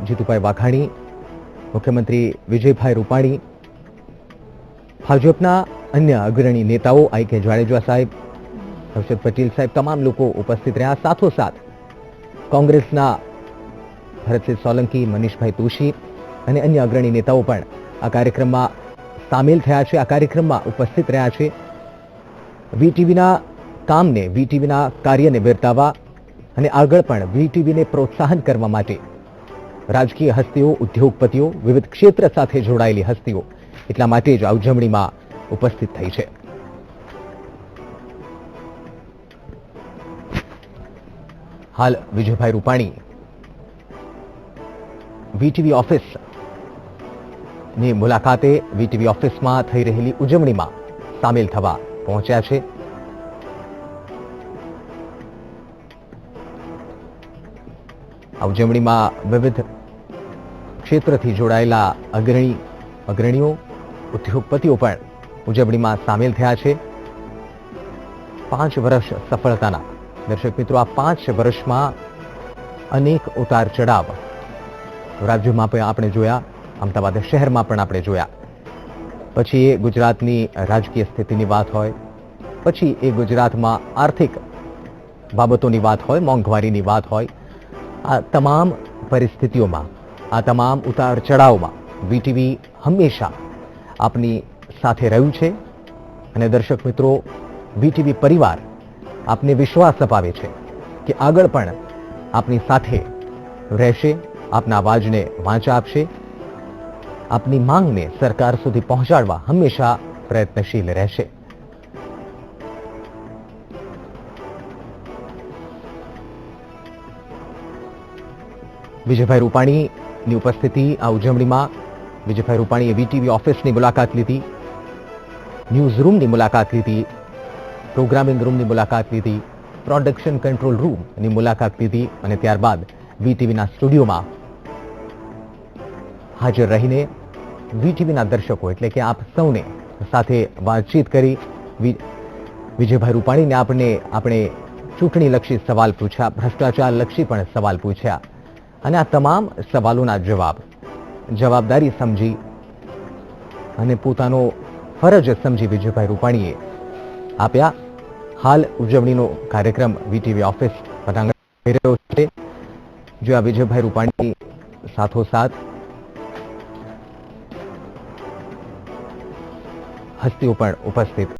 જીતુભાઈ વાઘાણી, મુખ્યમંત્રી વિજયભાઈ રૂપાણી, ભાજપના અન્ય અગ્રણી નેતાઓ આઈ.કે. જાડેજા સાહેબ, હર્ષદ પટેલ સાહેબ, તમામ લોકો ઉપસ્થિત રહ્યા. સાથોસાથ કોંગ્રેસના ભરતસિંહ સોલંકી, મનીષભાઈ તોશી અને અન્ય અગ્રણી નેતાઓ પણ આ કાર્યક્રમમાં સામેલ થયા છે, આ કાર્યક્રમમાં ઉપસ્થિત રહ્યા છે. વીટીવીના કામને, વીટીવીના કાર્યને બિરદાવવા અને આગળ પણ વીટીવીને પ્રોત્સાહન કરવા માટે રાજકીય હસ્તીઓ, ઉદ્યોગપતિઓ, વિવિધ ક્ષેત્ર સાથે જોડાયેલી હસ્તીઓ એટલા માટે જ આ ઉજવણીમાં ઉપસ્થિત થઈ છે. હાલ વિજયભાઈ રૂપાણી વીટીવી ઓફિસની મુલાકાતે વીટીવી ઓફિસમાં થઈ રહેલી ઉજવણીમાં સામેલ થવા પહોંચ્યા છે. આ ઉજવણીમાં વિવિધ ક્ષેત્રથી જોડાયેલા અગ્રણીઓ, ઉદ્યોગપતિઓ પણ ઉજવણીમાં સામેલ થયા છે. 5 વર્ષ સફળતાના દર્શક મિત્રો, આ 5 વર્ષમાં અનેક ઉતાર ચઢાવ રાજ્યમાં પણ આપણે જોયા, અમદાવાદ શહેરમાં પણ આપણે જોયા. પછી એ ગુજરાતની રાજકીય સ્થિતિની વાત હોય, પછી એ ગુજરાતમાં આર્થિક બાબતોની વાત હોય, મોંઘવારીની વાત હોય, આ તમામ પરિસ્થિતિઓમાં, આ તમામ ઉતાર ચઢાવમાં વીટીવી હંમેશા આપની સાથે રહ્યું છે. અને દર્શક મિત્રો, વીટીવી પરિવાર આપને વિશ્વાસ અપાવે છે કે આગળ પણ આપની સાથે રહેશે, આપના અવાજને વાંચા આપશે, આપની માંગને સરકાર સુધી પહોંચાડવા હંમેશા પ્રયત્નશીલ રહેશે. વિજયભાઈ રૂપાણીની ઉપસ્થિતિ આ ઉજવણીમાં. વિજયભાઈ રૂપાણીએ વીટીવી ઓફિસની મુલાકાત લીધી, ન્યૂઝ રૂમની મુલાકાત લીધી, પ્રોગ્રામિંગ રૂમની મુલાકાત લીધી, પ્રોડક્શન કંટ્રોલ રૂમની મુલાકાત લીધી અને ત્યારબાદ વીટીવીના સ્ટુડિયોમાં હાજર રહીને વીટીવીના દર્શકો એટલે કે આપ સૌને સાથે વાતચીત કરી. વિજયભાઈ રૂપાણીને આપણે ચૂંટણીલક્ષી સવાલ પૂછ્યા, ભ્રષ્ટાચારલક્ષી પણ સવાલ પૂછ્યા અને આ તમામ સવાલોના જવાબદારી સમજી અને પોતાનો ફરજ સમજી વિજયભાઈ રૂપાણીએ આપ્યા. હાલ ઉજવણીનો કાર્યક્રમ વીટીવી ઓફિસ પટાંગણ થઈ રહ્યો છે, જો આ વિજયભાઈ રૂપાણી સાથોસાથ હસ્તીઓ પણ ઉપસ્થિત